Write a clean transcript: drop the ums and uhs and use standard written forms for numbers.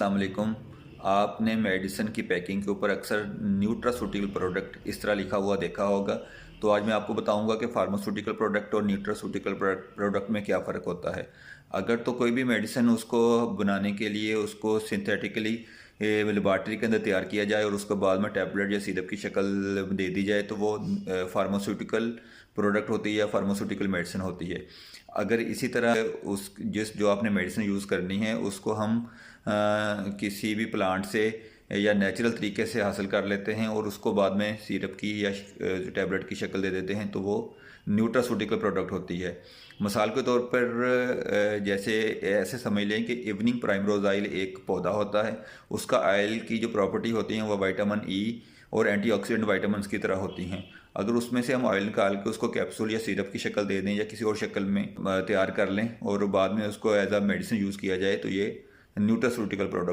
अस्सलाम वालेकुम। आपने मेडिसिन की पैकिंग के ऊपर अक्सर न्यूट्रास्यूटिकल प्रोडक्ट इस तरह लिखा हुआ देखा होगा। तो आज मैं आपको बताऊंगा कि फार्मास्यूटिकल प्रोडक्ट और न्यूट्रास्यूटिकल प्रोडक्ट में क्या फ़र्क होता है। अगर तो कोई भी मेडिसिन उसको बनाने के लिए उसको सिंथेटिकली लेबॉर्ट्री के अंदर तैयार किया जाए और उसको बाद में टैबलेट या सिरप की शक्ल दे दी जाए तो वो फार्मास्यूटिकल प्रोडक्ट होती है या फार्मास्यूटिकल मेडिसिन होती है। अगर इसी तरह उस जो आपने मेडिसिन यूज़ करनी है उसको हम किसी भी प्लांट से या नेचुरल तरीके से हासिल कर लेते हैं और उसको बाद में सिरप की या टैबलेट की शक्ल दे देते हैं तो वो न्यूट्रास्यूटिकल प्रोडक्ट होती है। मिसाल के तौर पर जैसे ऐसे समझ लें कि इवनिंग प्राइमरोज ऑयल एक पौधा होता है। उसका ऑयल की जो प्रॉपर्टी होती हैं वह विटामिन ई और एंटीऑक्सीडेंट विटामिन की तरह होती हैं। अगर उसमें से हम ऑयल निकाल के उसको कैप्सूल या सिरप की शक्ल दे दें या किसी और शक्ल में तैयार कर लें और बाद में उसको एज अ मेडिसिन यूज़ किया जाए तो ये न्यूट्रास्यूटिकल प्रोडक्ट